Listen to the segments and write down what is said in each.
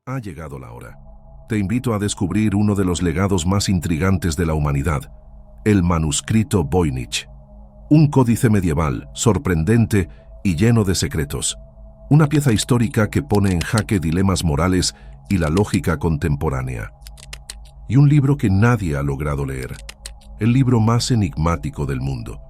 Ha llegado la hora. Te invito a descubrir uno de los legados más intrigantes de la humanidad, el manuscrito Voynich. Un códice medieval, sorprendente y lleno de secretos. Una pieza histórica que pone en jaque dilemas morales y la lógica contemporánea. Y un libro que nadie ha logrado leer. El libro más enigmático del mundo.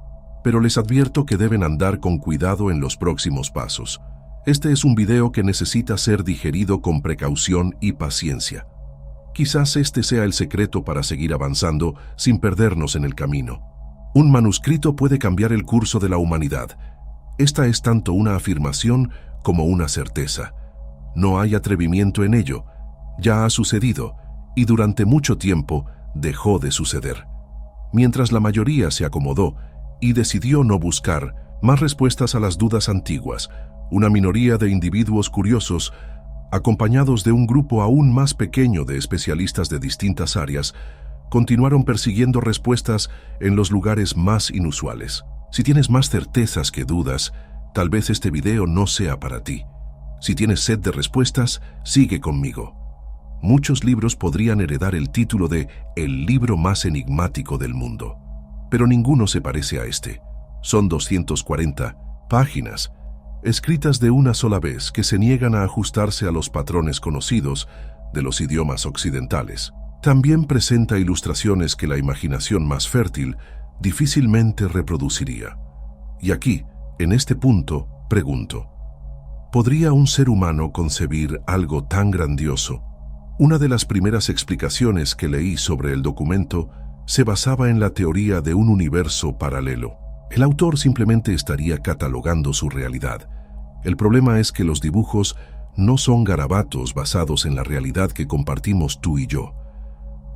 Pero les advierto que deben andar con cuidado en los próximos pasos. Este es un video que necesita ser digerido con precaución y paciencia. Quizás este sea el secreto para seguir avanzando sin perdernos en el camino. Un manuscrito puede cambiar el curso de la humanidad. Esta es tanto una afirmación como una certeza. No hay atrevimiento en ello. Ya ha sucedido y durante mucho tiempo dejó de suceder. Mientras la mayoría se acomodó y decidió no buscar más respuestas a las dudas antiguas, una minoría de individuos curiosos, acompañados de un grupo aún más pequeño de especialistas de distintas áreas, continuaron persiguiendo respuestas en los lugares más inusuales. Si tienes más certezas que dudas, tal vez este video no sea para ti. Si tienes sed de respuestas, sigue conmigo. Muchos libros podrían heredar el título de el libro más enigmático del mundo, pero ninguno se parece a este. Son 240 páginas, escritas de una sola vez, que se niegan a ajustarse a los patrones conocidos de los idiomas occidentales. También presenta ilustraciones que la imaginación más fértil difícilmente reproduciría. Y aquí, en este punto, pregunto, ¿podría un ser humano concebir algo tan grandioso? Una de las primeras explicaciones que leí sobre el documento se basaba en la teoría de un universo paralelo. El autor simplemente estaría catalogando su realidad. El problema es que los dibujos no son garabatos basados en la realidad que compartimos tú y yo.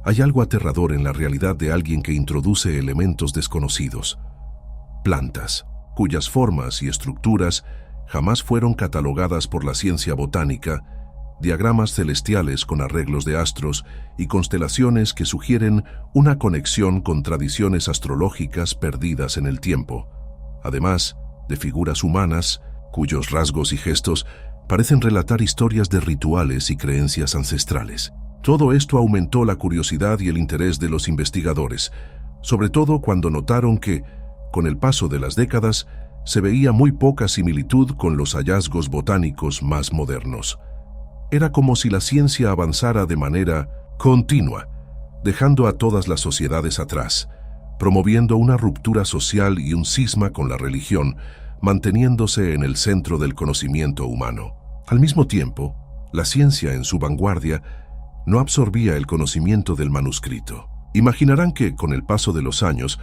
Hay algo aterrador en la realidad de alguien que introduce elementos desconocidos. Plantas, cuyas formas y estructuras jamás fueron catalogadas por la ciencia botánica, diagramas celestiales con arreglos de astros y constelaciones que sugieren una conexión con tradiciones astrológicas perdidas en el tiempo, además de figuras humanas cuyos rasgos y gestos parecen relatar historias de rituales y creencias ancestrales. Todo esto aumentó la curiosidad y el interés de los investigadores, sobre todo cuando notaron que, con el paso de las décadas, se veía muy poca similitud con los hallazgos botánicos más modernos. Era como si la ciencia avanzara de manera continua, dejando a todas las sociedades atrás, promoviendo una ruptura social y un cisma con la religión, manteniéndose en el centro del conocimiento humano. Al mismo tiempo, la ciencia en su vanguardia no absorbía el conocimiento del manuscrito. Imaginarán que, con el paso de los años,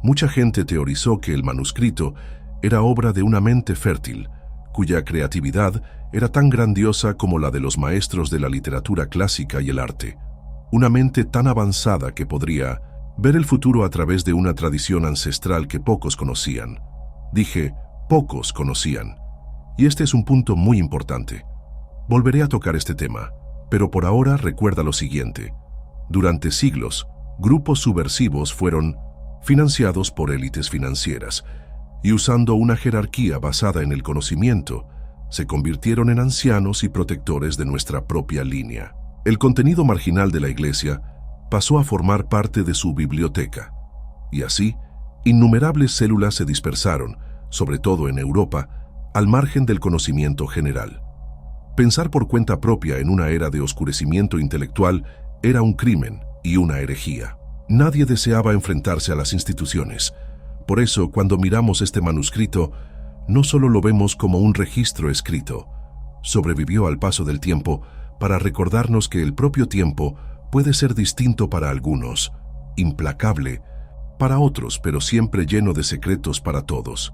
mucha gente teorizó que el manuscrito era obra de una mente fértil, cuya creatividad era tan grandiosa como la de los maestros de la literatura clásica y el arte. Una mente tan avanzada que podría ver el futuro a través de una tradición ancestral que pocos conocían. Dije, pocos conocían. Y este es un punto muy importante. Volveré a tocar este tema, pero por ahora recuerda lo siguiente. Durante siglos, grupos subversivos fueron financiados por élites financieras y, usando una jerarquía basada en el conocimiento, se convirtieron en ancianos y protectores de nuestra propia línea. El contenido marginal de la Iglesia pasó a formar parte de su biblioteca, y así, innumerables células se dispersaron, sobre todo en Europa, al margen del conocimiento general. Pensar por cuenta propia en una era de oscurecimiento intelectual era un crimen y una herejía. Nadie deseaba enfrentarse a las instituciones. Por eso, cuando miramos este manuscrito, no solo lo vemos como un registro escrito, sobrevivió al paso del tiempo para recordarnos que el propio tiempo puede ser distinto para algunos, implacable para otros, pero siempre lleno de secretos para todos.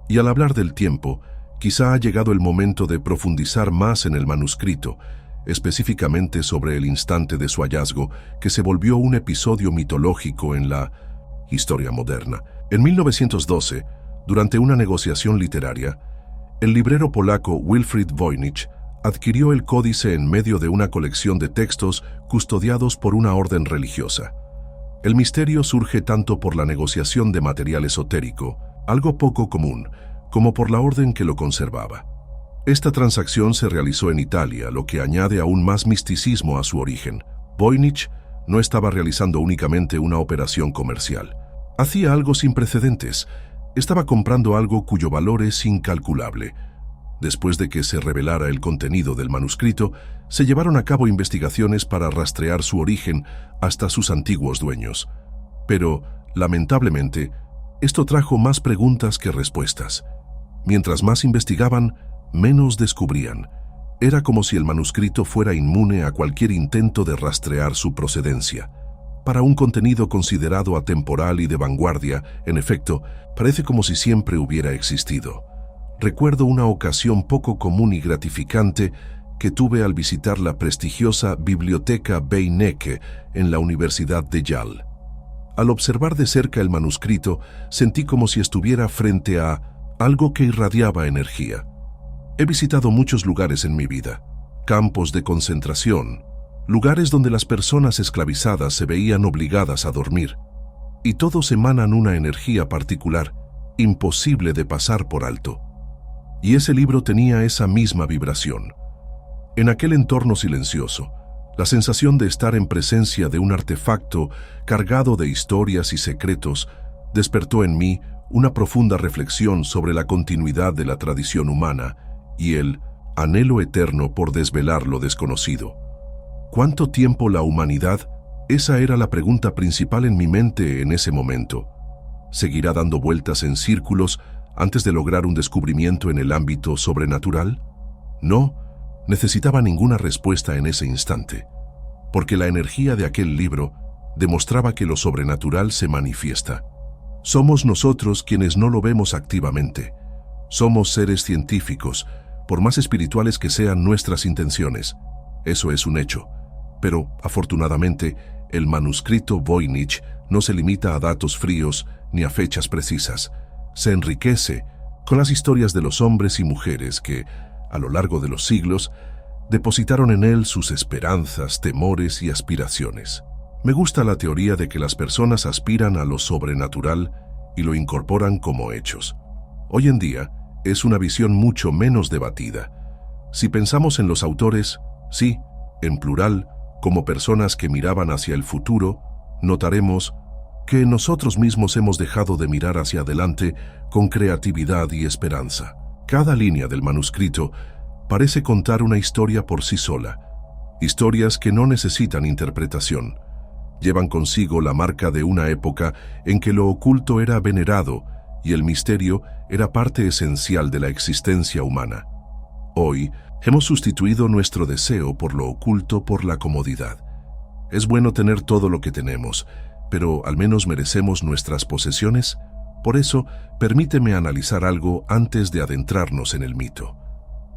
Y al hablar del tiempo, quizá ha llegado el momento de profundizar más en el manuscrito, específicamente sobre el instante de su hallazgo, que se volvió un episodio mitológico en la historia moderna. En 1912, durante una negociación literaria, el librero polaco Wilfrid Voynich adquirió el códice en medio de una colección de textos custodiados por una orden religiosa. El misterio surge tanto por la negociación de material esotérico, algo poco común, como por la orden que lo conservaba. Esta transacción se realizó en Italia, lo que añade aún más misticismo a su origen. Voynich no estaba realizando únicamente una operación comercial. Hacía algo sin precedentes. Estaba comprando algo cuyo valor es incalculable. Después de que se revelara el contenido del manuscrito, se llevaron a cabo investigaciones para rastrear su origen hasta sus antiguos dueños. Pero, lamentablemente, esto trajo más preguntas que respuestas. Mientras más investigaban, menos descubrían. Era como si el manuscrito fuera inmune a cualquier intento de rastrear su procedencia. Para un contenido considerado atemporal y de vanguardia, en efecto, parece como si siempre hubiera existido. Recuerdo una ocasión poco común y gratificante que tuve al visitar la prestigiosa Biblioteca Beinecke en la Universidad de Yale. Al observar de cerca el manuscrito, sentí como si estuviera frente a algo que irradiaba energía. He visitado muchos lugares en mi vida, campos de concentración, lugares donde las personas esclavizadas se veían obligadas a dormir, y todos emanan una energía particular, imposible de pasar por alto. Y ese libro tenía esa misma vibración. En aquel entorno silencioso, la sensación de estar en presencia de un artefacto cargado de historias y secretos despertó en mí una profunda reflexión sobre la continuidad de la tradición humana y el anhelo eterno por desvelar lo desconocido. ¿Cuánto tiempo la humanidad? Esa era la pregunta principal en mi mente en ese momento. ¿Seguirá dando vueltas en círculos antes de lograr un descubrimiento en el ámbito sobrenatural? No necesitaba ninguna respuesta en ese instante, porque la energía de aquel libro demostraba que lo sobrenatural se manifiesta. Somos nosotros quienes no lo vemos activamente. Somos seres científicos, por más espirituales que sean nuestras intenciones. Eso es un hecho. Pero, afortunadamente, el manuscrito Voynich no se limita a datos fríos ni a fechas precisas. Se enriquece con las historias de los hombres y mujeres que, a lo largo de los siglos, depositaron en él sus esperanzas, temores y aspiraciones. Me gusta la teoría de que las personas aspiran a lo sobrenatural y lo incorporan como hechos. Hoy en día, es una visión mucho menos debatida. Si pensamos en los autores, sí, en plural, como personas que miraban hacia el futuro, notaremos que nosotros mismos hemos dejado de mirar hacia adelante con creatividad y esperanza. Cada línea del manuscrito parece contar una historia por sí sola, historias que no necesitan interpretación. Llevan consigo la marca de una época en que lo oculto era venerado y el misterio era parte esencial de la existencia humana. Hoy, hemos sustituido nuestro deseo por lo oculto por la comodidad. Es bueno tener todo lo que tenemos, pero ¿al menos merecemos nuestras posesiones? Por eso, permíteme analizar algo antes de adentrarnos en el mito.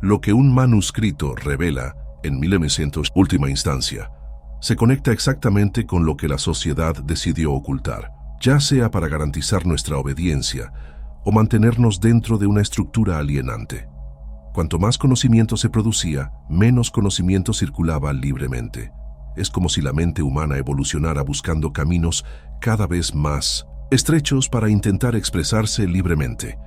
Lo que un manuscrito revela, en 1900 última instancia, se conecta exactamente con lo que la sociedad decidió ocultar, ya sea para garantizar nuestra obediencia o mantenernos dentro de una estructura alienante. Cuanto más conocimiento se producía, menos conocimiento circulaba libremente. Es como si la mente humana evolucionara buscando caminos cada vez más estrechos para intentar expresarse libremente.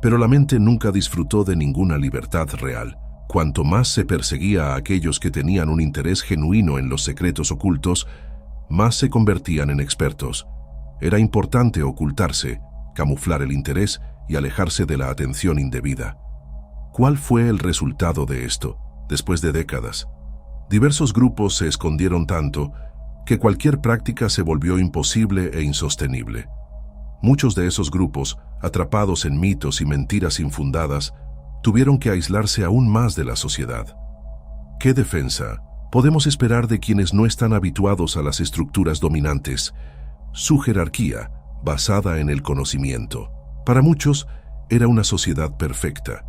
Pero la mente nunca disfrutó de ninguna libertad real. Cuanto más se perseguía a aquellos que tenían un interés genuino en los secretos ocultos, más se convertían en expertos. Era importante ocultarse, camuflar el interés y alejarse de la atención indebida. ¿Cuál fue el resultado de esto? Después de décadas, diversos grupos se escondieron tanto que cualquier práctica se volvió imposible e insostenible. Muchos de esos grupos, atrapados en mitos y mentiras infundadas, tuvieron que aislarse aún más de la sociedad. ¿Qué defensa podemos esperar de quienes no están habituados a las estructuras dominantes? Su jerarquía, basada en el conocimiento. Para muchos, era una sociedad perfecta,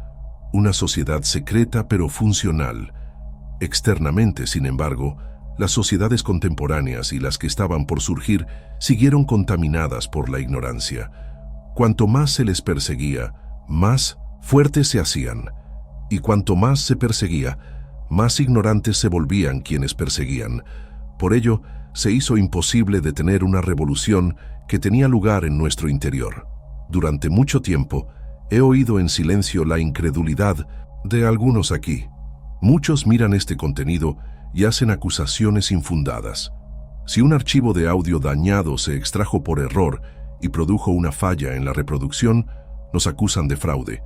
una sociedad secreta pero funcional. Externamente, sin embargo, las sociedades contemporáneas y las que estaban por surgir siguieron contaminadas por la ignorancia. Cuanto más se les perseguía, más fuertes se hacían, y cuanto más se perseguía, más ignorantes se volvían quienes perseguían. Por ello, se hizo imposible detener una revolución que tenía lugar en nuestro interior. Durante mucho tiempo, he oído en silencio la incredulidad de algunos aquí. Muchos miran este contenido y hacen acusaciones infundadas. Si un archivo de audio dañado se extrajo por error y produjo una falla en la reproducción, nos acusan de fraude.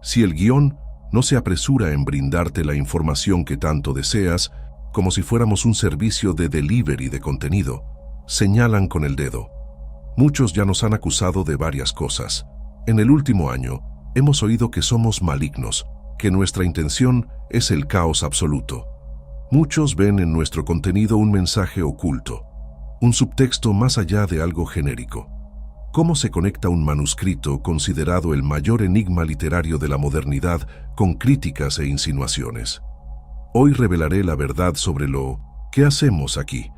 Si el guión no se apresura en brindarte la información que tanto deseas, como si fuéramos un servicio de delivery de contenido, señalan con el dedo. Muchos ya nos han acusado de varias cosas. En el último año, hemos oído que somos malignos, que nuestra intención es el caos absoluto. Muchos ven en nuestro contenido un mensaje oculto, un subtexto más allá de algo genérico. ¿Cómo se conecta un manuscrito considerado el mayor enigma literario de la modernidad con críticas e insinuaciones? Hoy revelaré la verdad sobre lo que hacemos aquí.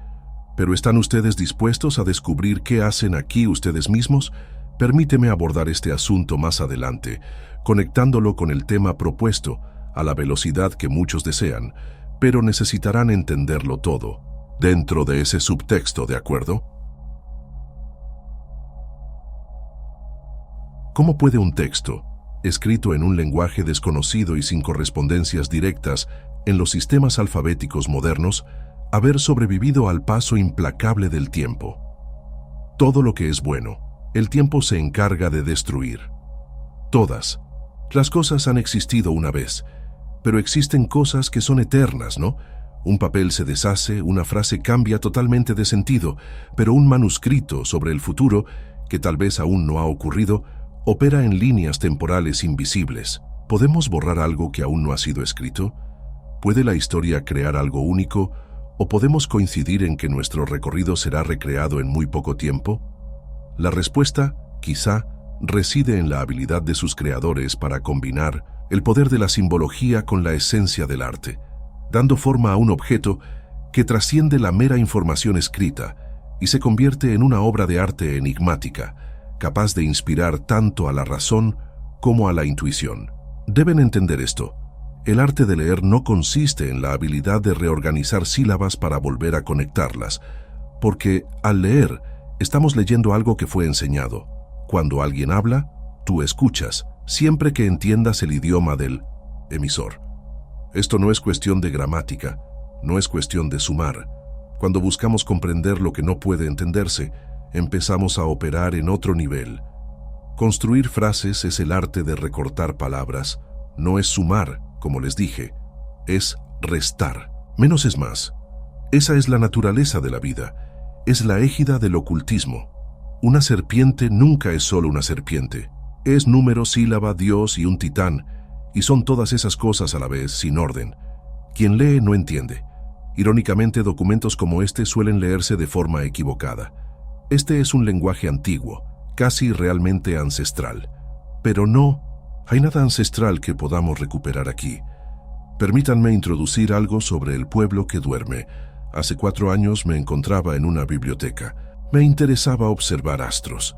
¿Pero están ustedes dispuestos a descubrir qué hacen aquí ustedes mismos? Permíteme abordar este asunto más adelante, conectándolo con el tema propuesto, a la velocidad que muchos desean, pero necesitarán entenderlo todo, dentro de ese subtexto, ¿de acuerdo? ¿Cómo puede un texto, escrito en un lenguaje desconocido y sin correspondencias directas en los sistemas alfabéticos modernos, haber sobrevivido al paso implacable del tiempo? Todo lo que es bueno, el tiempo se encarga de destruir. Todas las cosas han existido una vez, pero existen cosas que son eternas, ¿no? Un papel se deshace, una frase cambia totalmente de sentido, pero un manuscrito sobre el futuro, que tal vez aún no ha ocurrido, opera en líneas temporales invisibles. ¿Podemos borrar algo que aún no ha sido escrito? ¿Puede la historia crear algo único? ¿O podemos coincidir en que nuestro recorrido será recreado en muy poco tiempo? La respuesta, quizá, reside en la habilidad de sus creadores para combinar el poder de la simbología con la esencia del arte, dando forma a un objeto que trasciende la mera información escrita y se convierte en una obra de arte enigmática, capaz de inspirar tanto a la razón como a la intuición. Deben entender esto. El arte de leer no consiste en la habilidad de reorganizar sílabas para volver a conectarlas, porque al leer estamos leyendo algo que fue enseñado. Cuando alguien habla, tú escuchas, siempre que entiendas el idioma del emisor. Esto no es cuestión de gramática, no es cuestión de sumar. Cuando buscamos comprender lo que no puede entenderse, empezamos a operar en otro nivel. Construir frases es el arte de recortar palabras, no es sumar, como les dije, es restar. Menos es más. Esa es la naturaleza de la vida, es la égida del ocultismo. Una serpiente nunca es solo una serpiente, es número, sílaba, Dios y un titán, y son todas esas cosas a la vez, sin orden. Quien lee no entiende. Irónicamente, documentos como este suelen leerse de forma equivocada. Este es un lenguaje antiguo, casi realmente ancestral. Pero no hay nada ancestral que podamos recuperar aquí. Permítanme introducir algo sobre el pueblo que duerme. Hace 4 años me encontraba en una biblioteca. Me interesaba observar astros.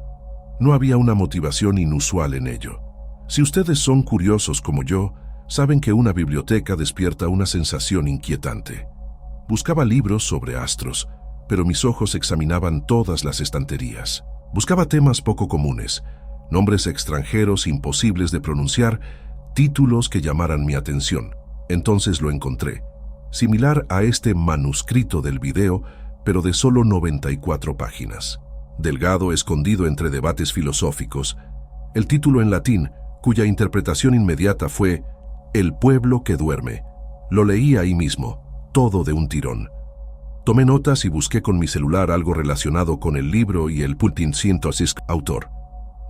No había una motivación inusual en ello. Si ustedes son curiosos como yo, saben que una biblioteca despierta una sensación inquietante. Buscaba libros sobre astros, pero mis ojos examinaban todas las estanterías. Buscaba temas poco comunes, nombres extranjeros imposibles de pronunciar, títulos que llamaran mi atención. Entonces lo encontré, similar a este manuscrito del video, pero de solo 94 páginas. Delgado, escondido entre debates filosóficos, el título en latín, cuya interpretación inmediata fue El pueblo que duerme. Lo leí ahí mismo, todo de un tirón. Tomé notas y busqué con mi celular algo relacionado con el libro y el Putin Synthesis autor.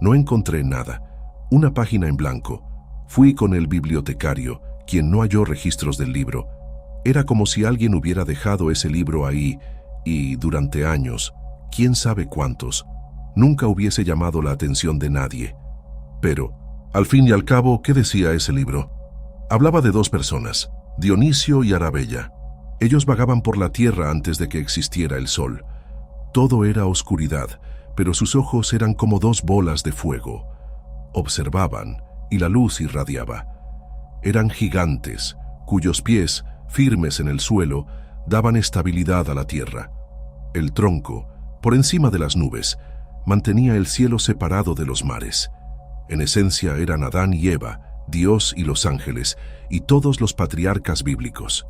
No encontré nada, una página en blanco. Fui con el bibliotecario, quien no halló registros del libro. Era como si alguien hubiera dejado ese libro ahí y, durante años, quién sabe cuántos, nunca hubiese llamado la atención de nadie. Pero, al fin y al cabo, ¿qué decía ese libro? Hablaba de 2 personas, Dionisio y Arabella. Ellos vagaban por la tierra antes de que existiera el sol. Todo era oscuridad, pero sus ojos eran como 2 bolas de fuego. Observaban, y la luz irradiaba. Eran gigantes, cuyos pies, firmes en el suelo, daban estabilidad a la tierra. El tronco, por encima de las nubes, mantenía el cielo separado de los mares. En esencia eran Adán y Eva, Dios y los ángeles, y todos los patriarcas bíblicos.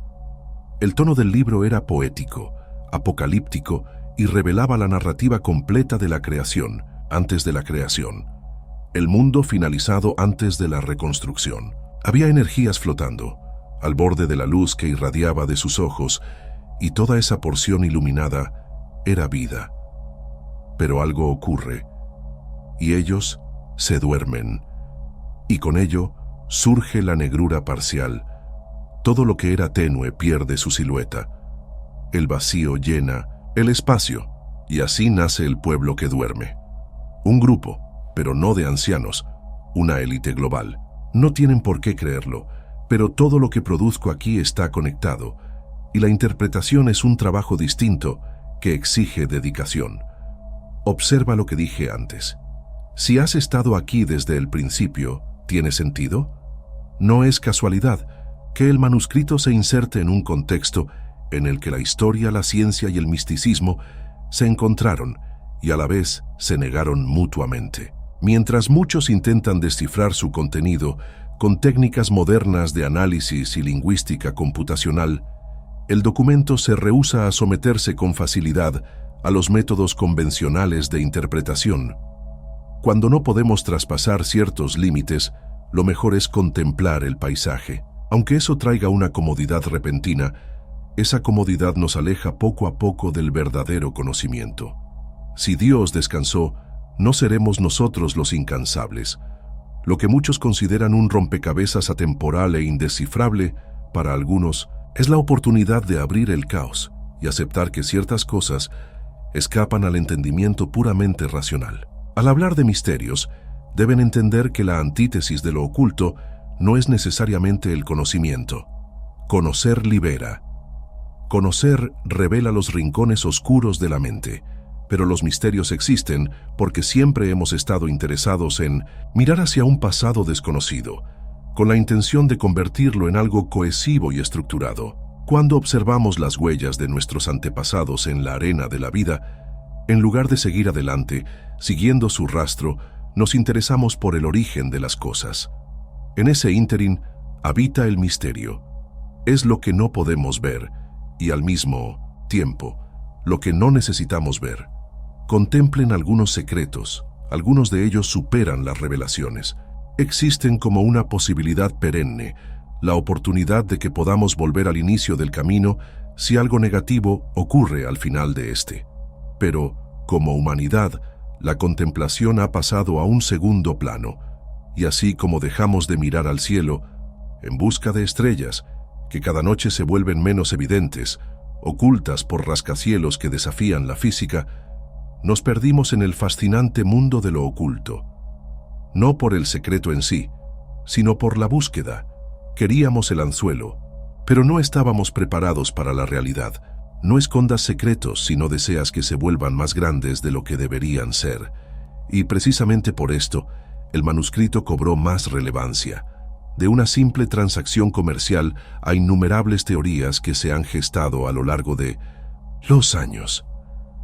El tono del libro era poético, apocalíptico, y revelaba la narrativa completa de la creación, antes de la creación. El mundo finalizado antes de la reconstrucción. Había energías flotando, al borde de la luz que irradiaba de sus ojos, y toda esa porción iluminada era vida. Pero algo ocurre, y ellos se duermen, y con ello surge la negrura parcial. Todo lo que era tenue pierde su silueta. El vacío llena el espacio, y así nace el pueblo que duerme. Un grupo, pero no de ancianos, una élite global. No tienen por qué creerlo, pero todo lo que produzco aquí está conectado, y la interpretación es un trabajo distinto que exige dedicación. Observa lo que dije antes. Si has estado aquí desde el principio, ¿tiene sentido? No es casualidad que el manuscrito se inserte en un contexto en el que la historia, la ciencia y el misticismo se encontraron y a la vez se negaron mutuamente. Mientras muchos intentan descifrar su contenido con técnicas modernas de análisis y lingüística computacional, el documento se rehúsa a someterse con facilidad a los métodos convencionales de interpretación. Cuando no podemos traspasar ciertos límites, lo mejor es contemplar el paisaje. Aunque eso traiga una comodidad repentina, esa comodidad nos aleja poco a poco del verdadero conocimiento. Si Dios descansó, no seremos nosotros los incansables. Lo que muchos consideran un rompecabezas atemporal e indescifrable, para algunos, es la oportunidad de abrir el caos y aceptar que ciertas cosas escapan al entendimiento puramente racional. Al hablar de misterios, deben entender que la antítesis de lo oculto no es necesariamente el conocimiento. Conocer libera. Conocer revela los rincones oscuros de la mente, pero los misterios existen porque siempre hemos estado interesados en mirar hacia un pasado desconocido, con la intención de convertirlo en algo cohesivo y estructurado. Cuando observamos las huellas de nuestros antepasados en la arena de la vida, en lugar de seguir adelante, siguiendo su rastro, nos interesamos por el origen de las cosas. En ese ínterin habita el misterio. Es lo que no podemos ver y al mismo tiempo lo que no necesitamos ver. Contemplen algunos secretos, algunos de ellos superan las revelaciones. Existen como una posibilidad perenne, la oportunidad de que podamos volver al inicio del camino si algo negativo ocurre al final de este. Pero, como humanidad, la contemplación ha pasado a un segundo plano, y así como dejamos de mirar al cielo, en busca de estrellas, que cada noche se vuelven menos evidentes, ocultas por rascacielos que desafían la física, nos perdimos en el fascinante mundo de lo oculto. No por el secreto en sí, sino por la búsqueda. Queríamos el anzuelo, pero no estábamos preparados para la realidad. No escondas secretos si no deseas que se vuelvan más grandes de lo que deberían ser. Y precisamente por esto, el manuscrito cobró más relevancia. De una simple transacción comercial a innumerables teorías que se han gestado a lo largo de los años.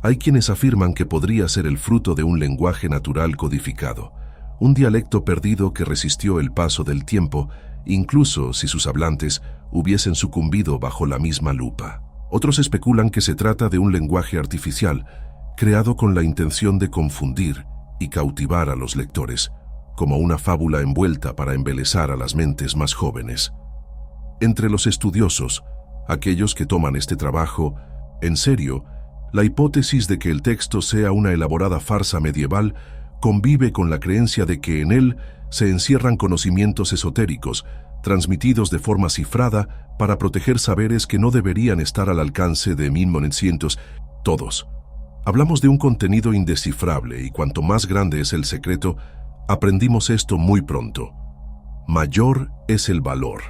Hay quienes afirman que podría ser el fruto de un lenguaje natural codificado, un dialecto perdido que resistió el paso del tiempo, incluso si sus hablantes hubiesen sucumbido bajo la misma lupa. Otros especulan que se trata de un lenguaje artificial, creado con la intención de confundir y cautivar a los lectores, como una fábula envuelta para embelesar a las mentes más jóvenes. Entre los estudiosos, aquellos que toman este trabajo en serio, la hipótesis de que el texto sea una elaborada farsa medieval convive con la creencia de que en él se encierran conocimientos esotéricos, transmitidos de forma cifrada para proteger saberes que no deberían estar al alcance de 1900. Todos. Hablamos de un contenido indescifrable y cuanto más grande es el secreto, aprendimos esto muy pronto. Mayor es el valor.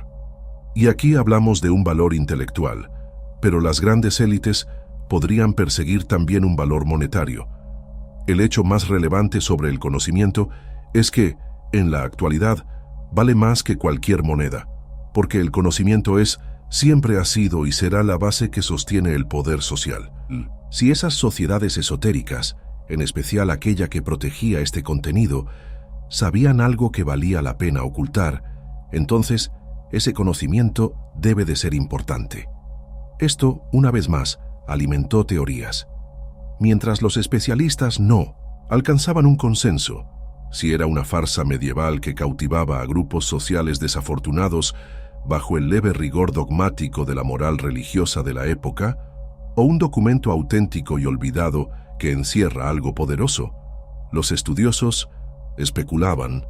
Y aquí hablamos de un valor intelectual, pero las grandes élites podrían perseguir también un valor monetario. El hecho más relevante sobre el conocimiento es que, en la actualidad, vale más que cualquier moneda, porque el conocimiento siempre ha sido y será la base que sostiene el poder social. Si esas sociedades esotéricas, en especial aquella que protegía este contenido, sabían algo que valía la pena ocultar, entonces ese conocimiento debe de ser importante. Esto, una vez más, alimentó teorías. Mientras los especialistas no alcanzaban un consenso, si era una farsa medieval que cautivaba a grupos sociales desafortunados bajo el leve rigor dogmático de la moral religiosa de la época, o un documento auténtico y olvidado que encierra algo poderoso, los estudiosos especulaban,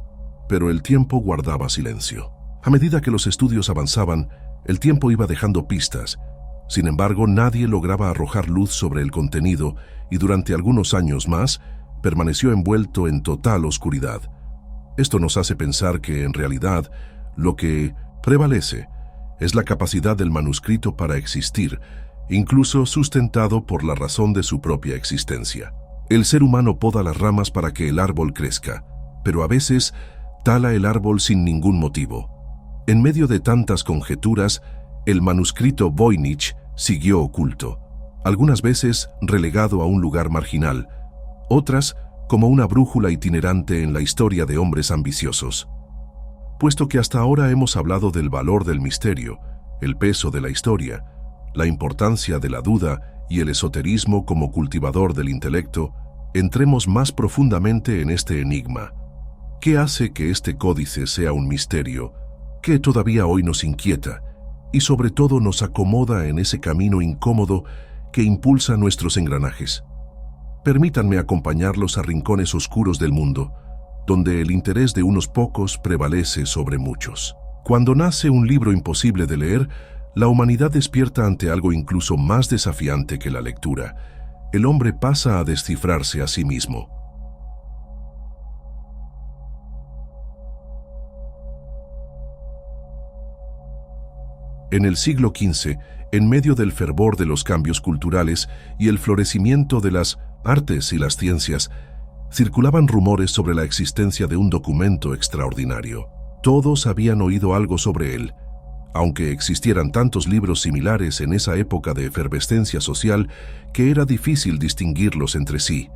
pero el tiempo guardaba silencio. A medida que los estudios avanzaban, el tiempo iba dejando pistas. Sin embargo, nadie lograba arrojar luz sobre el contenido y durante algunos años más permaneció envuelto en total oscuridad. Esto nos hace pensar que, en realidad, lo que prevalece es la capacidad del manuscrito para existir, incluso sustentado por la razón de su propia existencia. El ser humano poda las ramas para que el árbol crezca, pero a veces tala el árbol sin ningún motivo. En medio de tantas conjeturas, el manuscrito Voynich siguió oculto, algunas veces relegado a un lugar marginal, otras como una brújula itinerante en la historia de hombres ambiciosos. Puesto que hasta ahora hemos hablado del valor del misterio, el peso de la historia, la importancia de la duda y el esoterismo como cultivador del intelecto, entremos más profundamente en este enigma. ¿Qué hace que este códice sea un misterio que todavía hoy nos inquieta y sobre todo nos acomoda en ese camino incómodo que impulsa nuestros engranajes? Permítanme acompañarlos a rincones oscuros del mundo, donde el interés de unos pocos prevalece sobre muchos. Cuando nace un libro imposible de leer, la humanidad despierta ante algo incluso más desafiante que la lectura. El hombre pasa a descifrarse a sí mismo. En el siglo XV, en medio del fervor de los cambios culturales y el florecimiento de las artes y las ciencias, circulaban rumores sobre la existencia de un documento extraordinario. Todos habían oído algo sobre él, aunque existieran tantos libros similares en esa época de efervescencia social que era difícil distinguirlos entre sí.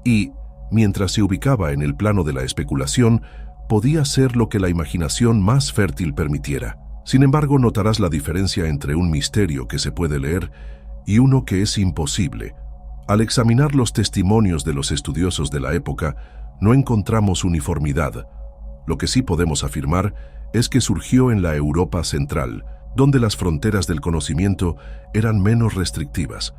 Y, mientras se ubicaba en el plano de la especulación, podía ser lo que la imaginación más fértil permitiera. Sin embargo, notarás la diferencia entre un misterio que se puede leer y uno que es imposible. Al examinar los testimonios de los estudiosos de la época, no encontramos uniformidad. Lo que sí podemos afirmar es que surgió en la Europa central, donde las fronteras del conocimiento eran menos restrictivas,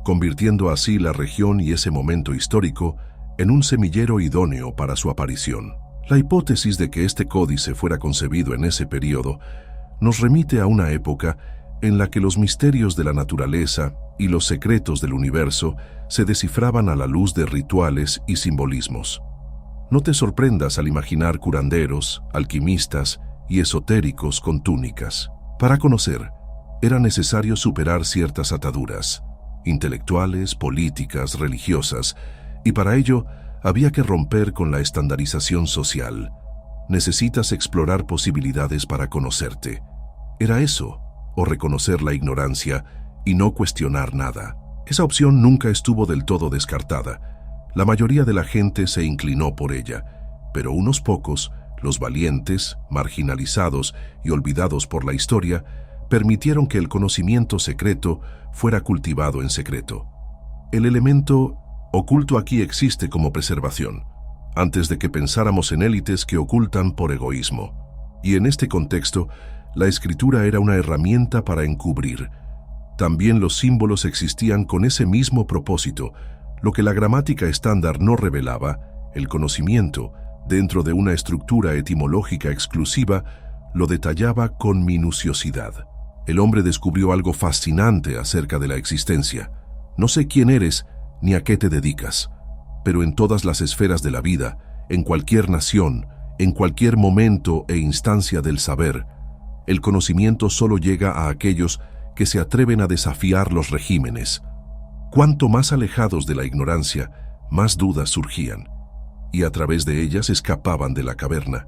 convirtiendo así la región y ese momento histórico en un semillero idóneo para su aparición. La hipótesis de que este códice fuera concebido en ese periodo nos remite a una época en la que los misterios de la naturaleza y los secretos del universo se descifraban a la luz de rituales y simbolismos. No te sorprendas al imaginar curanderos, alquimistas y esotéricos con túnicas. Para conocer, era necesario superar ciertas ataduras, intelectuales, políticas, religiosas, y para ello había que romper con la estandarización social. Necesitas explorar posibilidades para conocerte. ¿Era eso, o reconocer la ignorancia y no cuestionar nada? Esa opción nunca estuvo del todo descartada. La mayoría de la gente se inclinó por ella, pero unos pocos, los valientes, marginalizados y olvidados por la historia, permitieron que el conocimiento secreto fuera cultivado en secreto. El elemento oculto aquí existe como preservación, antes de que pensáramos en élites que ocultan por egoísmo. Y en este contexto, la escritura era una herramienta para encubrir. También los símbolos existían con ese mismo propósito. Lo que la gramática estándar no revelaba, el conocimiento, dentro de una estructura etimológica exclusiva, lo detallaba con minuciosidad. El hombre descubrió algo fascinante acerca de la existencia. No sé quién eres ni a qué te dedicas, pero en todas las esferas de la vida, en cualquier nación, en cualquier momento e instancia del saber, el conocimiento solo llega a aquellos que se atreven a desafiar los regímenes. Cuanto más alejados de la ignorancia, más dudas surgían, y a través de ellas escapaban de la caverna.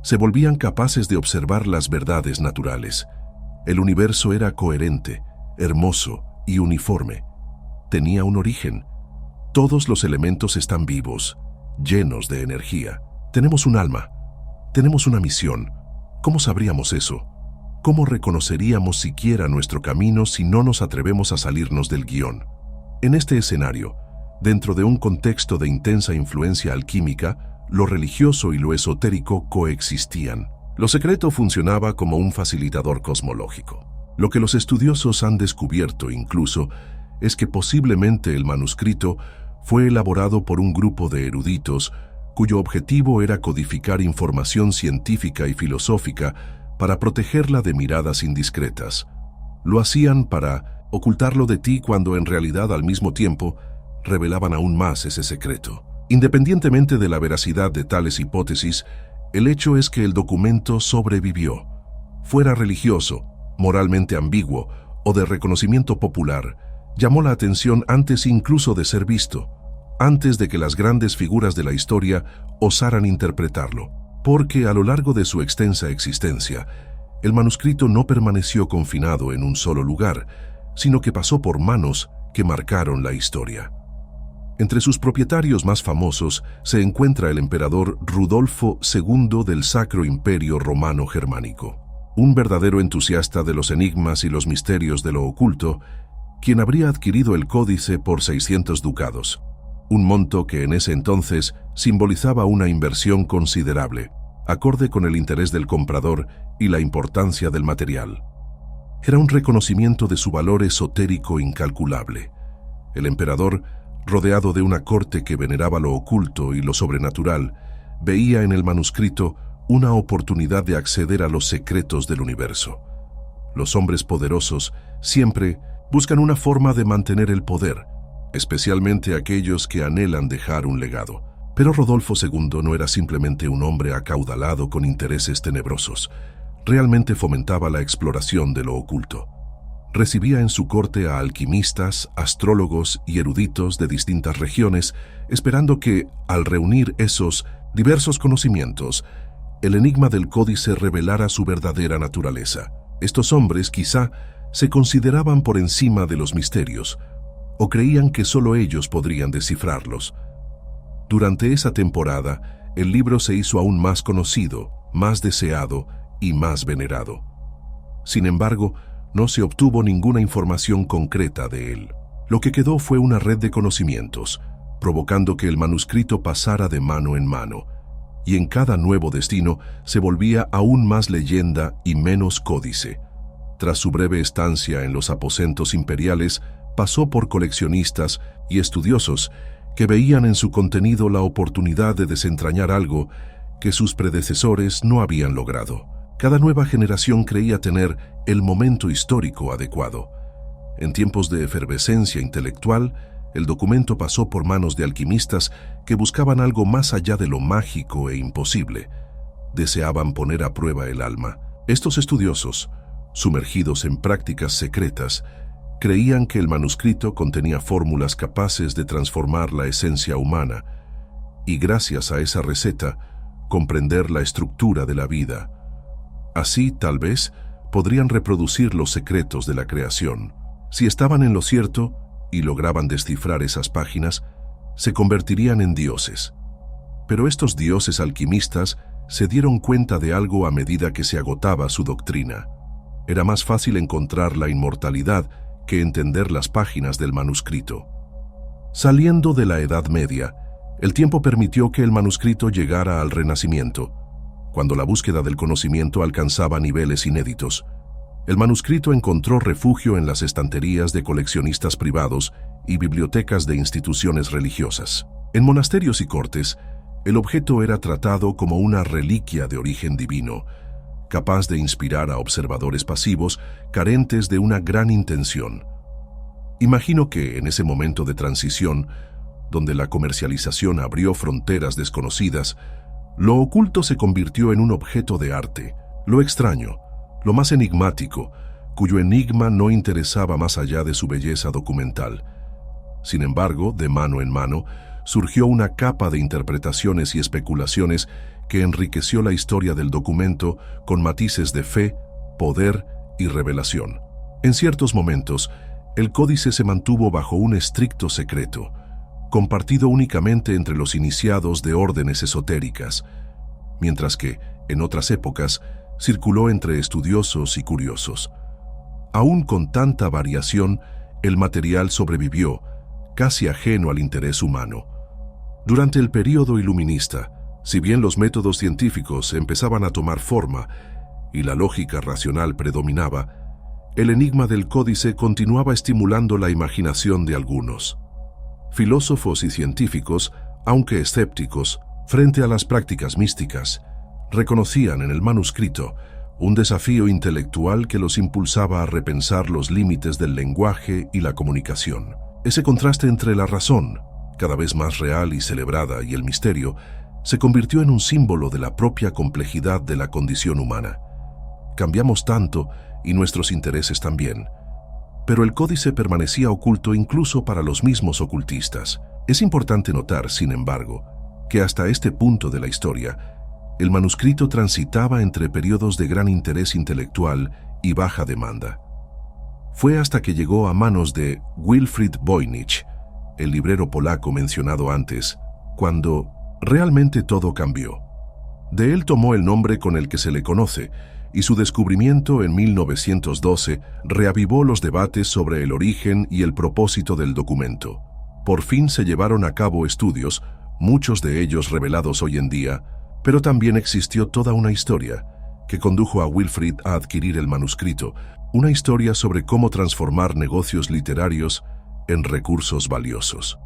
Se volvían capaces de observar las verdades naturales. El universo era coherente, hermoso y uniforme. Tenía un origen. Todos los elementos están vivos, llenos de energía. Tenemos un alma, tenemos una misión, ¿Cómo sabríamos eso? ¿Cómo reconoceríamos siquiera nuestro camino si no nos atrevemos a salirnos del guión? En este escenario, dentro de un contexto de intensa influencia alquímica, lo religioso y lo esotérico coexistían. Lo secreto funcionaba como un facilitador cosmológico. Lo que los estudiosos han descubierto incluso es que posiblemente el manuscrito fue elaborado por un grupo de eruditos cuyo objetivo era codificar información científica y filosófica para protegerla de miradas indiscretas. Lo hacían para ocultarlo de ti cuando en realidad al mismo tiempo revelaban aún más ese secreto. Independientemente de la veracidad de tales hipótesis, el hecho es que el documento sobrevivió. Fuera religioso, moralmente ambiguo o de reconocimiento popular, llamó la atención antes incluso de ser visto, antes de que las grandes figuras de la historia osaran interpretarlo, porque a lo largo de su extensa existencia, el manuscrito no permaneció confinado en un solo lugar, sino que pasó por manos que marcaron la historia. Entre sus propietarios más famosos se encuentra el emperador Rudolfo II del Sacro Imperio Romano Germánico, un verdadero entusiasta de los enigmas y los misterios de lo oculto, quien habría adquirido el códice por 600 ducados, un monto que en ese entonces simbolizaba una inversión considerable, acorde con el interés del comprador y la importancia del material. Era un reconocimiento de su valor esotérico incalculable. El emperador, rodeado de una corte que veneraba lo oculto y lo sobrenatural, veía en el manuscrito una oportunidad de acceder a los secretos del universo. Los hombres poderosos siempre buscan una forma de mantener el poder, especialmente aquellos que anhelan dejar un legado. Pero Rodolfo II no era simplemente un hombre acaudalado con intereses tenebrosos. Realmente fomentaba la exploración de lo oculto. Recibía en su corte a alquimistas, astrólogos y eruditos de distintas regiones, esperando que, al reunir esos diversos conocimientos, el enigma del códice revelara su verdadera naturaleza. Estos hombres quizá se consideraban por encima de los misterios, o creían que solo ellos podrían descifrarlos. Durante esa temporada, el libro se hizo aún más conocido, más deseado y más venerado. Sin embargo, no se obtuvo ninguna información concreta de él. Lo que quedó fue una red de conocimientos, provocando que el manuscrito pasara de mano en mano, y en cada nuevo destino se volvía aún más leyenda y menos códice. Tras su breve estancia en los aposentos imperiales, pasó por coleccionistas y estudiosos que veían en su contenido la oportunidad de desentrañar algo que sus predecesores no habían logrado. Cada nueva generación creía tener el momento histórico adecuado. En tiempos de efervescencia intelectual, el documento pasó por manos de alquimistas que buscaban algo más allá de lo mágico e imposible. Deseaban poner a prueba el alma. Estos estudiosos, sumergidos en prácticas secretas, creían que el manuscrito contenía fórmulas capaces de transformar la esencia humana y, gracias a esa receta, comprender la estructura de la vida. Así, tal vez, podrían reproducir los secretos de la creación. Si estaban en lo cierto y lograban descifrar esas páginas, se convertirían en dioses. Pero estos dioses alquimistas se dieron cuenta de algo a medida que se agotaba su doctrina. Era más fácil encontrar la inmortalidad que entender las páginas del manuscrito. Saliendo de la Edad Media, el tiempo permitió que el manuscrito llegara al Renacimiento, cuando la búsqueda del conocimiento alcanzaba niveles inéditos. El manuscrito encontró refugio en las estanterías de coleccionistas privados y bibliotecas de instituciones religiosas. En monasterios y cortes, el objeto era tratado como una reliquia de origen divino, capaz de inspirar a observadores pasivos carentes de una gran intención. Imagino que en ese momento de transición, donde la comercialización abrió fronteras desconocidas, lo oculto se convirtió en un objeto de arte, lo extraño, lo más enigmático, cuyo enigma no interesaba más allá de su belleza documental. Sin embargo, de mano en mano, surgió una capa de interpretaciones y especulaciones que enriqueció la historia del documento con matices de fe, poder y revelación. En ciertos momentos, el códice se mantuvo bajo un estricto secreto, compartido únicamente entre los iniciados de órdenes esotéricas, mientras que, en otras épocas, circuló entre estudiosos y curiosos. Aún con tanta variación, el material sobrevivió, casi ajeno al interés humano. Durante el período iluminista, si bien los métodos científicos empezaban a tomar forma y la lógica racional predominaba, el enigma del códice continuaba estimulando la imaginación de algunos. Filósofos y científicos, aunque escépticos, frente a las prácticas místicas, reconocían en el manuscrito un desafío intelectual que los impulsaba a repensar los límites del lenguaje y la comunicación. Ese contraste entre la razón, cada vez más real y celebrada, y el misterio, se convirtió en un símbolo de la propia complejidad de la condición humana. Cambiamos tanto y nuestros intereses también. Pero el códice permanecía oculto incluso para los mismos ocultistas. Es importante notar, sin embargo, que hasta este punto de la historia, el manuscrito transitaba entre periodos de gran interés intelectual y baja demanda. Fue hasta que llegó a manos de Wilfrid Voynich, el librero polaco mencionado antes, cuando realmente todo cambió. De él tomó el nombre con el que se le conoce, y su descubrimiento en 1912 reavivó los debates sobre el origen y el propósito del documento. Por fin se llevaron a cabo estudios, muchos de ellos revelados hoy en día, pero también existió toda una historia que condujo a Wilfrid a adquirir el manuscrito, una historia sobre cómo transformar negocios literarios en recursos valiosos.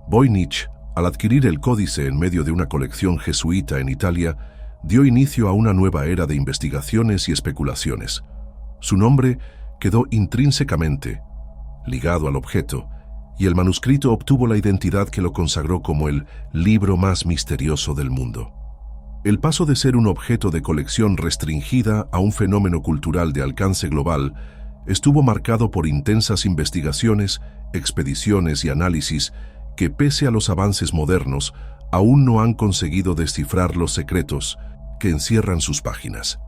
Voynich, al adquirir el códice en medio de una colección jesuita en Italia, dio inicio a una nueva era de investigaciones y especulaciones. Su nombre quedó intrínsecamente ligado al objeto, y el manuscrito obtuvo la identidad que lo consagró como el libro más misterioso del mundo. El paso de ser un objeto de colección restringida a un fenómeno cultural de alcance global estuvo marcado por intensas investigaciones, expediciones y análisis que, pese a los avances modernos, aún no han conseguido descifrar los secretos que encierran sus páginas.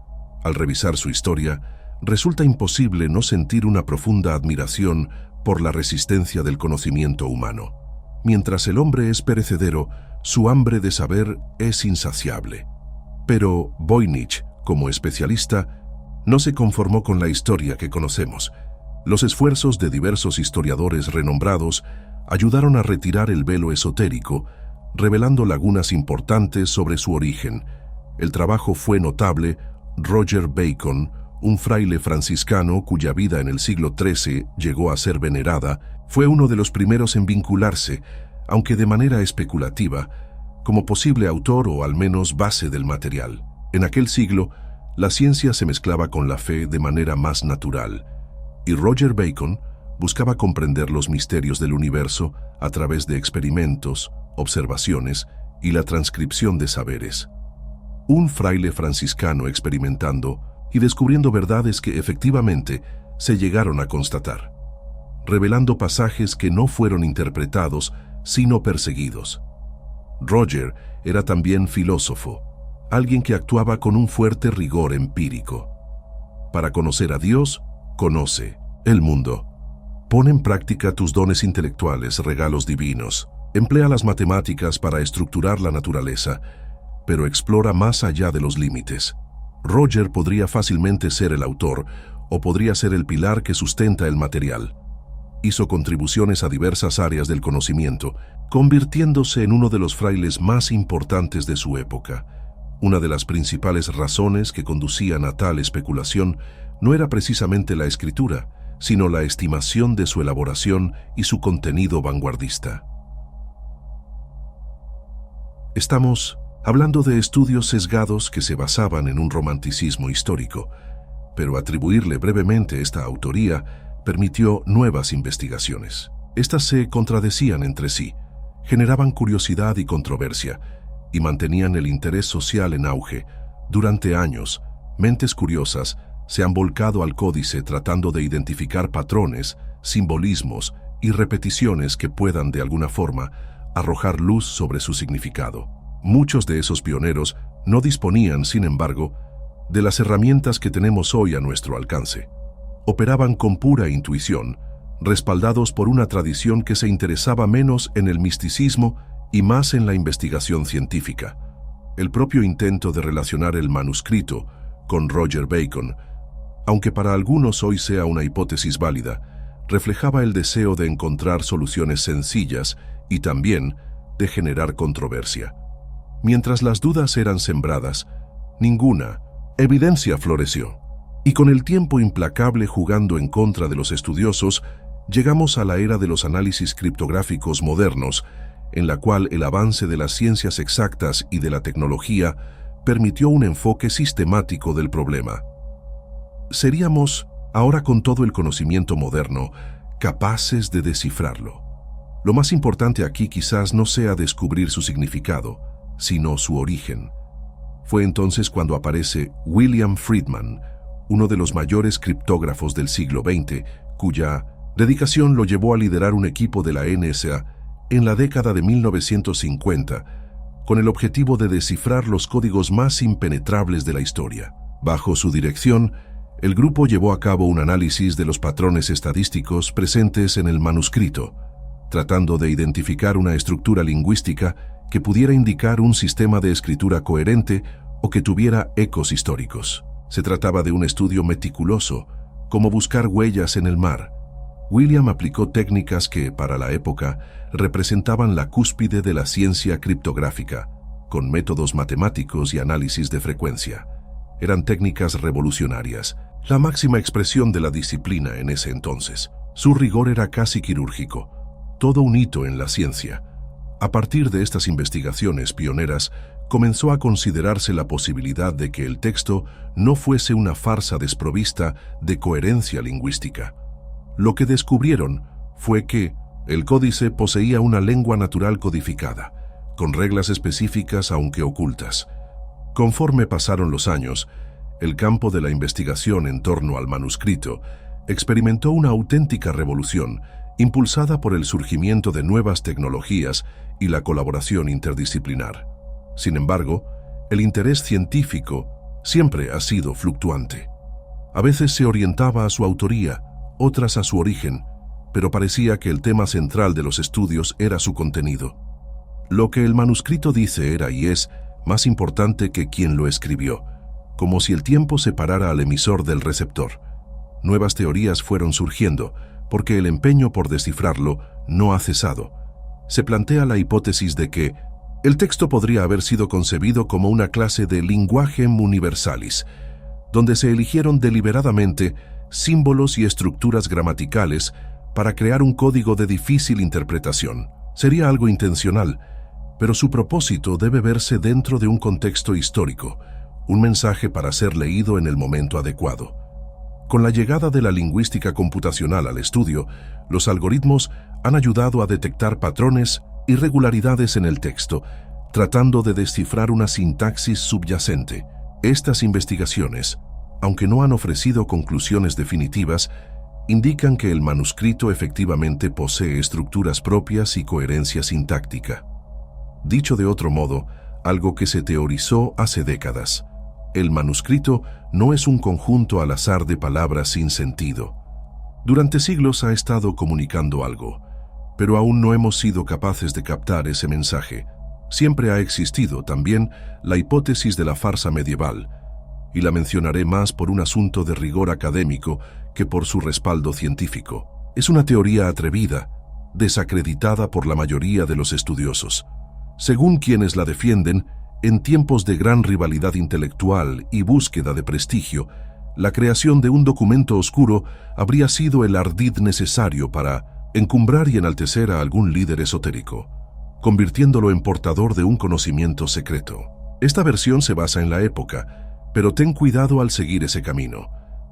Al revisar su historia, resulta imposible no sentir una profunda admiración por la resistencia del conocimiento humano. Mientras el hombre es perecedero, su hambre de saber es insaciable. Pero Voynich, como especialista, no se conformó con la historia que conocemos. Los esfuerzos de diversos historiadores renombrados ayudaron a retirar el velo esotérico, revelando lagunas importantes sobre su origen. El trabajo fue notable. Roger Bacon, un fraile franciscano cuya vida en el siglo XIII llegó a ser venerada, fue uno de los primeros en vincularse, aunque de manera especulativa, como posible autor o al menos base del material. En aquel siglo, la ciencia se mezclaba con la fe de manera más natural, y Roger Bacon buscaba comprender los misterios del universo a través de experimentos, observaciones y la transcripción de saberes. Un fraile franciscano experimentando y descubriendo verdades que efectivamente se llegaron a constatar, revelando pasajes que no fueron interpretados, sino perseguidos. Roger era también filósofo, alguien que actuaba con un fuerte rigor empírico. Para conocer a Dios, conoce el mundo. Pon en práctica tus dones intelectuales, regalos divinos. Emplea las matemáticas para estructurar la naturaleza, pero explora más allá de los límites. Roger podría fácilmente ser el autor, o podría ser el pilar que sustenta el material. Hizo contribuciones a diversas áreas del conocimiento, convirtiéndose en uno de los frailes más importantes de su época. Una de las principales razones que conducían a tal especulación no era precisamente la escritura, sino la estimación de su elaboración y su contenido vanguardista. Estamos hablando de estudios sesgados que se basaban en un romanticismo histórico, pero atribuirle brevemente esta autoría permitió nuevas investigaciones. Estas se contradecían entre sí, generaban curiosidad y controversia, y mantenían el interés social en auge. Durante años, mentes curiosas se han volcado al códice tratando de identificar patrones, simbolismos y repeticiones que puedan, de alguna forma, arrojar luz sobre su significado. Muchos de esos pioneros no disponían, sin embargo, de las herramientas que tenemos hoy a nuestro alcance. Operaban con pura intuición, respaldados por una tradición que se interesaba menos en el misticismo y más en la investigación científica. El propio intento de relacionar el manuscrito con Roger Bacon, aunque para algunos hoy sea una hipótesis válida, reflejaba el deseo de encontrar soluciones sencillas y también de generar controversia. Mientras las dudas eran sembradas, ninguna evidencia floreció. Y con el tiempo implacable jugando en contra de los estudiosos, llegamos a la era de los análisis criptográficos modernos, en la cual el avance de las ciencias exactas y de la tecnología permitió un enfoque sistemático del problema. ¿Seríamos, ahora con todo el conocimiento moderno, capaces de descifrarlo? Lo más importante aquí quizás no sea descubrir su significado, sino su origen. Fue entonces cuando aparece William Friedman, uno de los mayores criptógrafos del siglo XX, cuya dedicación lo llevó a liderar un equipo de la NSA en la década de 1950, con el objetivo de descifrar los códigos más impenetrables de la historia. Bajo su dirección, el grupo llevó a cabo un análisis de los patrones estadísticos presentes en el manuscrito, tratando de identificar una estructura lingüística que pudiera indicar un sistema de escritura coherente o que tuviera ecos históricos. Se trataba de un estudio meticuloso, como buscar huellas en el mar. William aplicó técnicas que, para la época, representaban la cúspide de la ciencia criptográfica, con métodos matemáticos y análisis de frecuencia. Eran técnicas revolucionarias, la máxima expresión de la disciplina en ese entonces. Su rigor era casi quirúrgico, todo un hito en la ciencia. A partir de estas investigaciones pioneras, comenzó a considerarse la posibilidad de que el texto no fuese una farsa desprovista de coherencia lingüística. Lo que descubrieron fue que el códice poseía una lengua natural codificada, con reglas específicas aunque ocultas. Conforme pasaron los años, el campo de la investigación en torno al manuscrito experimentó una auténtica revolución, impulsada por el surgimiento de nuevas tecnologías y la colaboración interdisciplinar. Sin embargo, el interés científico siempre ha sido fluctuante. A veces se orientaba a su autoría, otras a su origen, pero parecía que el tema central de los estudios era su contenido. Lo que el manuscrito dice era y es más importante que quien lo escribió, como si el tiempo separara al emisor del receptor. Nuevas teorías fueron surgiendo, porque el empeño por descifrarlo no ha cesado. Se plantea la hipótesis de que el texto podría haber sido concebido como una clase de linguaggem universalis, donde se eligieron deliberadamente símbolos y estructuras gramaticales para crear un código de difícil interpretación. Sería algo intencional, pero su propósito debe verse dentro de un contexto histórico, un mensaje para ser leído en el momento adecuado. Con la llegada de la lingüística computacional al estudio, los algoritmos han ayudado a detectar patrones, irregularidades en el texto, tratando de descifrar una sintaxis subyacente. Estas investigaciones, aunque no han ofrecido conclusiones definitivas, indican que el manuscrito efectivamente posee estructuras propias y coherencia sintáctica. Dicho de otro modo, algo que se teorizó hace décadas: el manuscrito no es un conjunto al azar de palabras sin sentido. Durante siglos ha estado comunicando algo, pero aún no hemos sido capaces de captar ese mensaje. Siempre ha existido también la hipótesis de la farsa medieval, y la mencionaré más por un asunto de rigor académico que por su respaldo científico. Es una teoría atrevida, desacreditada por la mayoría de los estudiosos. Según quienes la defienden, en tiempos de gran rivalidad intelectual y búsqueda de prestigio, la creación de un documento oscuro habría sido el ardid necesario para encumbrar y enaltecer a algún líder esotérico, convirtiéndolo en portador de un conocimiento secreto. Esta versión se basa en la época, pero ten cuidado al seguir ese camino.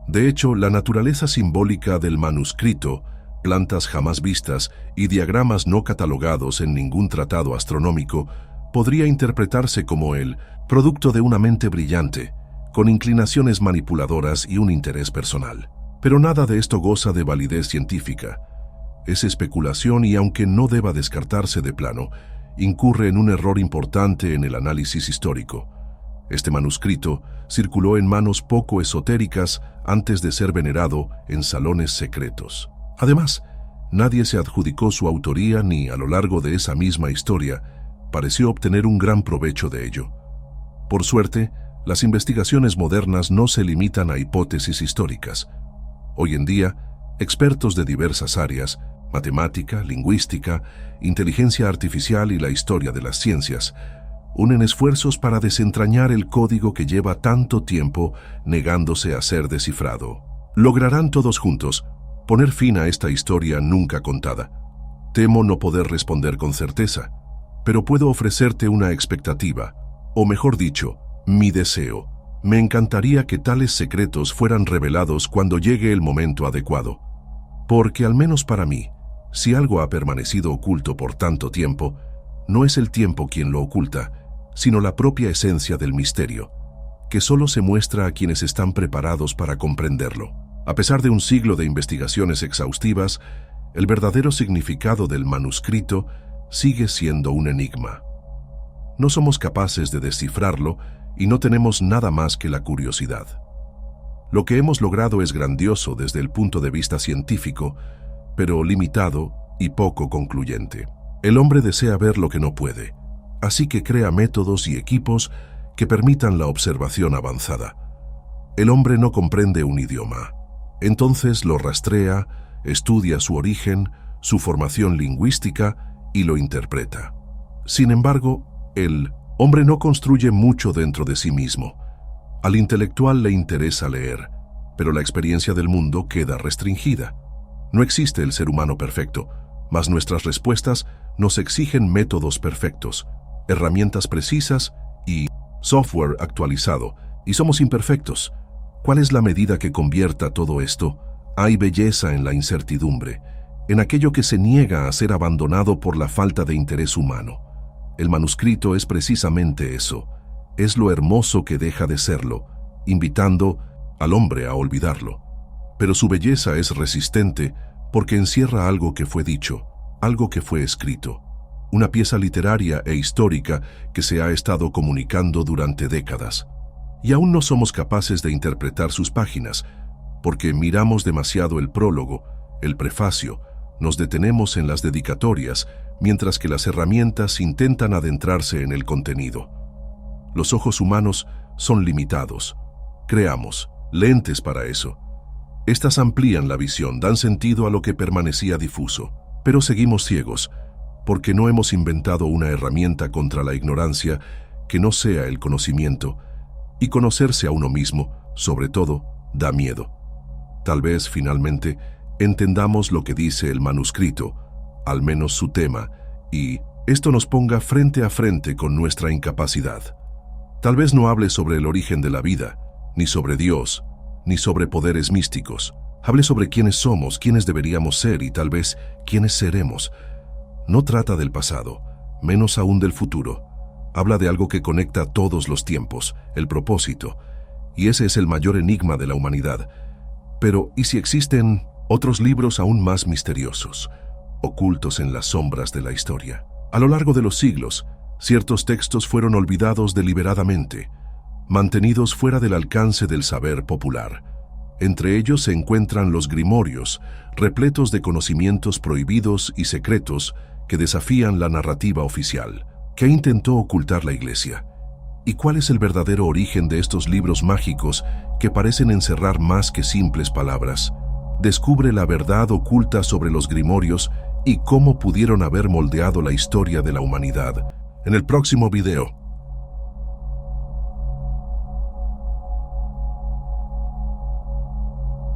De hecho, la naturaleza simbólica del manuscrito, plantas jamás vistas y diagramas no catalogados en ningún tratado astronómico, podría interpretarse como el producto de una mente brillante, con inclinaciones manipuladoras y un interés personal. Pero nada de esto goza de validez científica. Es especulación y, aunque no deba descartarse de plano, incurre en un error importante en el análisis histórico. Este manuscrito circuló en manos poco esotéricas antes de ser venerado en salones secretos. Además, nadie se adjudicó su autoría ni, a lo largo de esa misma historia, pareció obtener un gran provecho de ello. Por suerte, las investigaciones modernas no se limitan a hipótesis históricas. Hoy en día, expertos de diversas áreas, matemática, lingüística, inteligencia artificial y la historia de las ciencias, unen esfuerzos para desentrañar el código que lleva tanto tiempo negándose a ser descifrado. Lograrán todos juntos poner fin a esta historia nunca contada. Temo no poder responder con certeza, pero puedo ofrecerte una expectativa, o mejor dicho, mi deseo. Me encantaría que tales secretos fueran revelados cuando llegue el momento adecuado. Porque al menos para mí, si algo ha permanecido oculto por tanto tiempo, no es el tiempo quien lo oculta, sino la propia esencia del misterio, que solo se muestra a quienes están preparados para comprenderlo. A pesar de un siglo de investigaciones exhaustivas, el verdadero significado del manuscrito sigue siendo un enigma. No somos capaces de descifrarlo y no tenemos nada más que la curiosidad. Lo que hemos logrado es grandioso desde el punto de vista científico, pero limitado y poco concluyente. El hombre desea ver lo que no puede, así que crea métodos y equipos que permitan la observación avanzada. El hombre no comprende un idioma. Entonces lo rastrea, estudia su origen, su formación lingüística y lo interpreta. Sin embargo, el hombre no construye mucho dentro de sí mismo. Al intelectual le interesa leer, pero la experiencia del mundo queda restringida. No existe el ser humano perfecto, mas nuestras respuestas nos exigen métodos perfectos, herramientas precisas y software actualizado, y somos imperfectos. ¿Cuál es la medida que convierta todo esto? Hay belleza en la incertidumbre, en aquello que se niega a ser abandonado por la falta de interés humano. El manuscrito es precisamente eso, es lo hermoso que deja de serlo, invitando al hombre a olvidarlo. Pero su belleza es resistente porque encierra algo que fue dicho, algo que fue escrito, una pieza literaria e histórica que se ha estado comunicando durante décadas. Y aún no somos capaces de interpretar sus páginas, porque miramos demasiado el prólogo, el prefacio, nos detenemos en las dedicatorias, mientras que las herramientas intentan adentrarse en el contenido. Los ojos humanos son limitados. Creamos lentes para eso. Estas amplían la visión, dan sentido a lo que permanecía difuso, pero seguimos ciegos, porque no hemos inventado una herramienta contra la ignorancia que no sea el conocimiento, y conocerse a uno mismo, sobre todo, da miedo. Tal vez, finalmente, entendamos lo que dice el manuscrito, al menos su tema, y esto nos ponga frente a frente con nuestra incapacidad. Tal vez no hable sobre el origen de la vida, ni sobre Dios, ni sobre poderes místicos. Hable sobre quiénes somos, quiénes deberíamos ser y tal vez quiénes seremos. No trata del pasado, menos aún del futuro. Habla de algo que conecta todos los tiempos, el propósito, y ese es el mayor enigma de la humanidad. Pero, ¿y si existen otros libros aún más misteriosos, ocultos en las sombras de la historia? A lo largo de los siglos, ciertos textos fueron olvidados deliberadamente, mantenidos fuera del alcance del saber popular. Entre ellos se encuentran los grimorios, repletos de conocimientos prohibidos y secretos que desafían la narrativa oficial. ¿Qué intentó ocultar la Iglesia? ¿Y cuál es el verdadero origen de estos libros mágicos que parecen encerrar más que simples palabras? Descubre la verdad oculta sobre los grimorios y cómo pudieron haber moldeado la historia de la humanidad. En el próximo video.